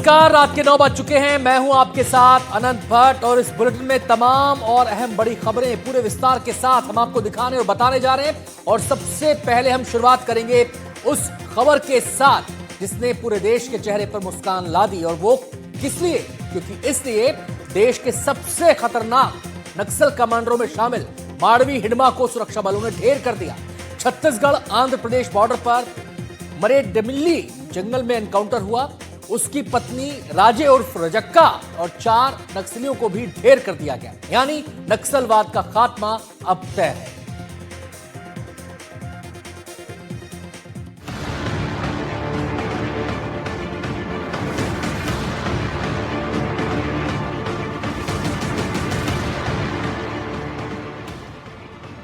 नमस्कार, रात के 9 बज चुके हैं। मैं हूं आपके साथ अनंत भट्ट और इस बुलेटिन में तमाम और अहम बड़ी खबरें पूरे विस्तार के साथ हम आपको दिखाने और बताने जा रहे हैं। और सबसे पहले हम शुरुआत करेंगे उस खबर के साथ जिसने पूरे देश के चेहरे पर मुस्कान ला दी। और वो किस लिए? क्योंकि इसलिए देश के सबसे खतरनाक नक्सल कमांडरों में शामिल माड़वी हिडमा को सुरक्षा बलों ने ढेर कर दिया। छत्तीसगढ़ आंध्र प्रदेश बॉर्डर पर मरेडमिल्ली जंगल में एनकाउंटर हुआ। उसकी पत्नी राजे उर्फ रजक्का और 4 नक्सलियों को भी ढेर कर दिया गया। यानी नक्सलवाद का खात्मा अब तय है।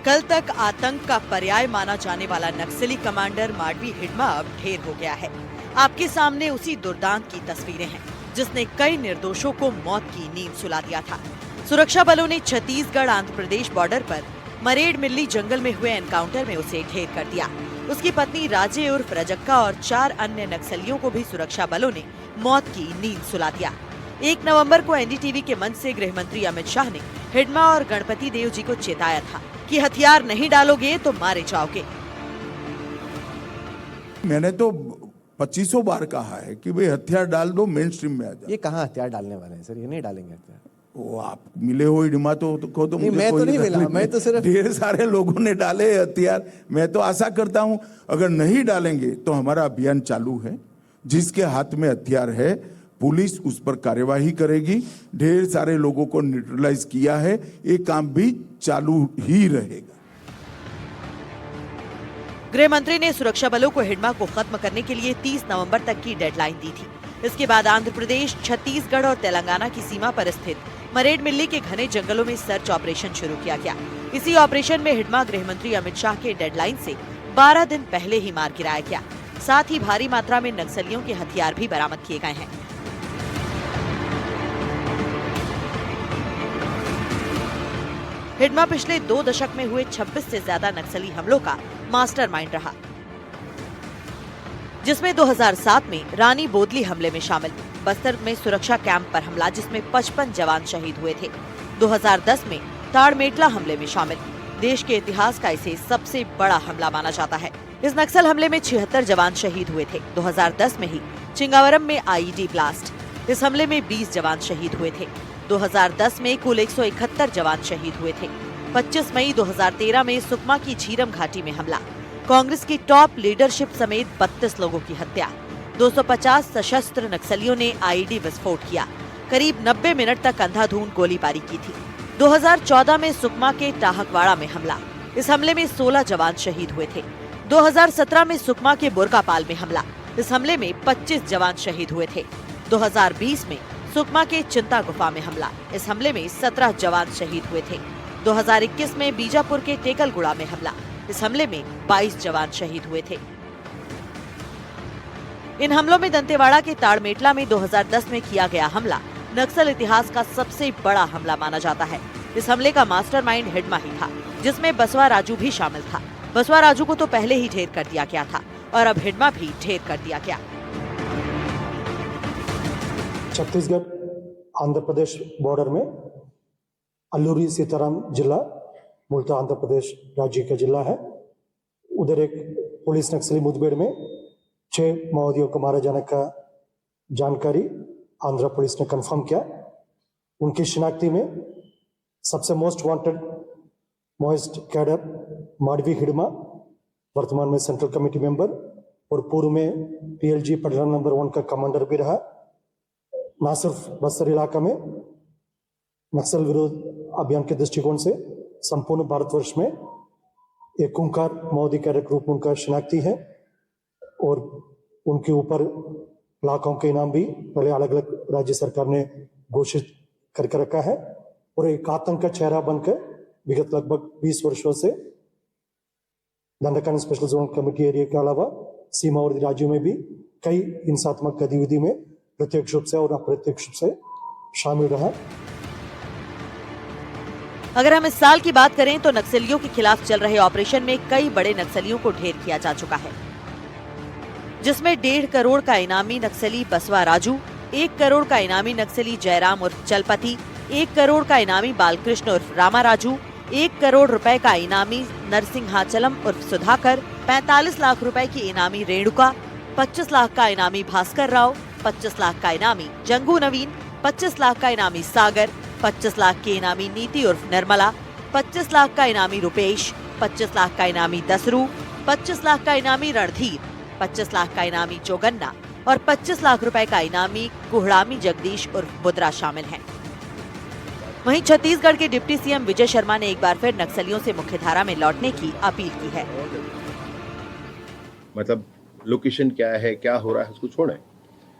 कल तक आतंक का पर्याय माना जाने वाला नक्सली कमांडर माड़वी हिडमा अब ढेर हो गया है। आपके सामने उसी दुर्दांत की तस्वीरें हैं जिसने कई निर्दोषों को मौत की नींद सुला दिया था। सुरक्षा बलों ने छत्तीसगढ़ आंध्र प्रदेश बॉर्डर पर मरेडमिल्ली जंगल में हुए एनकाउंटर में उसे ढेर कर दिया। उसकी पत्नी राजे उर्फ रजक्का और 4 अन्य नक्सलियों को भी सुरक्षा बलों ने मौत की नींद सुला दिया। 1 नवंबर को एनडीटीवी के मंच से गृह मंत्री अमित शाह ने हिडमा और गणपति देव जी को चेताया था कि हथियार नहीं डालोगे तो मारे जाओगे। मैंने तो 2500 बार कहा है कि भाई हथियार डाल दो, मेन स्ट्रीम में आ जाओ। ये कहाँ हथियार डालने वाले हैं सर? ये नहीं डालेंगे हथियार। वो आप मिले हो हिडमा तो मुझे मैं तो नहीं मिला, मैं तो सिर्फ ढेर सारे लोगों ने डाले हथियार। मैं तो आशा करता हूं अगर नहीं डालेंगे तो हमारा अभियान चालू है। जिसके हाथ में हथियार है पुलिस उस पर कार्यवाही करेगी। ढेर सारे लोगों को न्यूट्रलाइज किया है, ये काम भी चालू ही रहेगा। गृह मंत्री ने सुरक्षा बलों को हिडमा को खत्म करने के लिए 30 नवंबर तक की डेडलाइन दी थी। इसके बाद आंध्र प्रदेश, छत्तीसगढ़ और तेलंगाना की सीमा पर स्थित मरेडमिल्ली के घने जंगलों में सर्च ऑपरेशन शुरू किया गया। इसी ऑपरेशन में हिडमा गृह मंत्री अमित शाह के डेडलाइन से 12 दिन पहले ही मार गिराया गया। साथ ही भारी मात्रा में नक्सलियों के हथियार भी बरामद किए गए हैं। हिडमा पिछले 2 दशक में हुए 26 से ज्यादा नक्सली हमलों का मास्टरमाइंड रहा, जिसमें 2007 में रानी बोदली हमले में शामिल, बस्तर में सुरक्षा कैंप पर हमला जिसमें 55 जवान शहीद हुए थे, 2010 में ताड़मेटला हमले में शामिल। देश के इतिहास का इसे सबसे बड़ा हमला माना जाता है। इस नक्सल हमले में 76 जवान शहीद हुए थे। 2010 में ही चिंगावरम में आईईडी ब्लास्ट, इस हमले में 20 जवान शहीद हुए थे। 2010 में कुल 171 जवान शहीद हुए थे। 25 मई 2013 में सुकमा की झीरम घाटी में हमला, कांग्रेस की टॉप लीडरशिप समेत 32 लोगों की हत्या, 250 सशस्त्र नक्सलियों ने आईईडी विस्फोट किया, करीब 90 मिनट तक अंधाधुंध गोलीबारी की थी। 2014 में सुकमा के टाहकवाड़ा में हमला, इस हमले में 16 जवान शहीद हुए थे। 2017 में सुकमा के बुरकापाल में हमला, इस हमले में 25 जवान शहीद हुए थे। 2020 में सुकमा के चिंता गुफा में हमला, इस हमले में 17 जवान शहीद हुए थे। 2021 में बीजापुर के टेकलगुड़ा में हमला, इस हमले में 22 जवान शहीद हुए थे। इन हमलों में दंतेवाड़ा के ताड़मेटला में 2010 में किया गया हमला नक्सल इतिहास का सबसे बड़ा हमला माना जाता है। इस हमले का मास्टरमाइंड हिडमा ही था, जिसमें बसवा राजू भी शामिल था। बसवा राजू को तो पहले ही ढेर कर दिया गया था और अब हिडमा भी ढेर कर दिया गया। छत्तीसगढ़ आंध्र प्रदेश बॉर्डर में अल्लूरी सीताराम जिला, मूलतः आंध्र प्रदेश राज्य का जिला है, उधर एक पुलिस नक्सली मुठभेड़ में 6 माओवादियों को मारे जाने का जानकारी आंध्र पुलिस ने कंफर्म किया। उनकी शिनाख्ती में सबसे most wanted Maoist cadre Madvi Hidma, वर्तमान में सेंट्रल कमेटी मेंबर और पूर्व में पीएलजी पटरान नंबर 1 का कमांडर भी रहा। न सिर्फ बस्तर इलाका में नक्सल विरोध अभियान के दृष्टिकोण से संपूर्ण भारतवर्ष में एक खूंखार माओवादी कैडर ग्रुप उनका शिनाख्ती है और उनके ऊपर लाखों के इनाम भी पहले अलग अलग राज्य सरकार ने घोषित करके रखा है और एक आतंक का चेहरा बनकर विगत लगभग 20 वर्षों से दंडकांड स्पेशल जोन कमेटी एरिया के अलावा सीमावर्ती राज्यों में भी कई हिंसात्मक गतिविधि में प्रत्यक्ष रूप से और अप्रत्यक्ष रूप से शामिल रहा। अगर हम इस साल की बात करें तो नक्सलियों के खिलाफ चल रहे ऑपरेशन में कई बड़े नक्सलियों को ढेर किया जा चुका है, जिसमें 1.5 करोड़ का इनामी नक्सली बसवा राजू, 1 करोड़ का इनामी नक्सली जयराम उर्फ चलपति, 1 करोड़ का इनामी बालकृष्ण उर्फ रामाराजू, 1 करोड़ रुपए का इनामी नरसिंहाचलम उर्फ सुधाकर, 45 लाख रुपए की इनामी रेणुका, 25 लाख का इनामी भास्कर राव, 25 लाख का इनामी जंगू नवीन, 25 लाख का इनामी सागर, 25 लाख की इनामी नीति उर्फ निर्मला, 25 लाख का इनामी रुपेश, 25 लाख का इनामी दसरू, 25 लाख का इनामी रणधीर, 25 लाख का इनामी जोगन्ना और 25 लाख रुपए का इनामी कुहड़ामी जगदीश उर्फ बुद्रा शामिल हैं। वहीं छत्तीसगढ़ के डिप्टी सीएम विजय शर्मा ने एक बार फिर नक्सलियों से मुख्यधारा में लौटने की अपील की है। मतलब लोकेशन क्या है, क्या हो रहा है, उसको छोड़ें।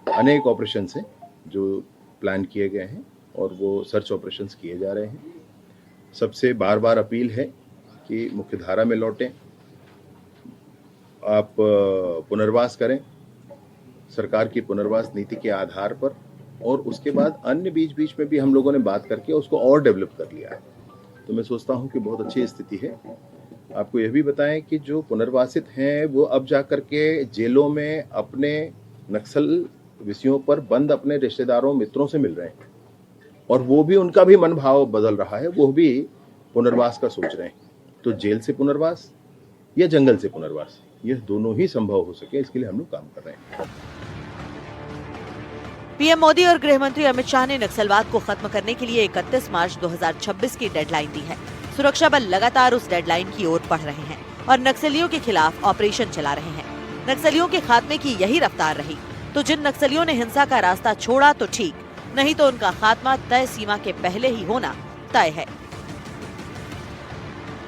अनेक ऑपरेशन हैं जो प्लान किए गए हैं और वो सर्च ऑपरेशंस किए जा रहे हैं। सबसे बार बार अपील है कि मुख्यधारा में लौटें, आप पुनर्वास करें सरकार की पुनर्वास नीति के आधार पर, और उसके बाद अन्य बीच बीच में भी हम लोगों ने बात करके उसको और डेवलप कर लिया है। तो मैं सोचता हूं कि बहुत अच्छी स्थिति है। आपको यह भी बताएं कि जो पुनर्वासित हैं वो अब जाकर के जेलों में अपने नक्सल विषयों पर बंद अपने रिश्तेदारों मित्रों से मिल रहे हैं, और वो भी उनका भी मनोभाव बदल रहा है, वो भी पुनर्वास का सोच रहे हैं। तो जेल से पुनर्वास या जंगल से पुनर्वास, यह दोनों ही संभव हो सके, इसके लिए हम लोग काम कर रहे हैं। पीएम मोदी और गृह मंत्री अमित शाह ने नक्सलवाद को खत्म करने के लिए 31 मार्च 2026 की डेडलाइन दी है। सुरक्षा बल लगातार उस डेडलाइन की ओर बढ़ रहे हैं और नक्सलियों के खिलाफ ऑपरेशन चला रहे हैं। नक्सलियों के खात्मे की यही रफ्तार रही तो जिन नक्सलियों ने हिंसा का रास्ता छोड़ा तो ठीक, नहीं तो उनका खात्मा तय सीमा के पहले ही होना तय है।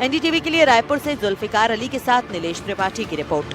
एनडीटीवी के लिए रायपुर से जुल्फिकार अली के साथ नीलेश त्रिपाठी की रिपोर्ट।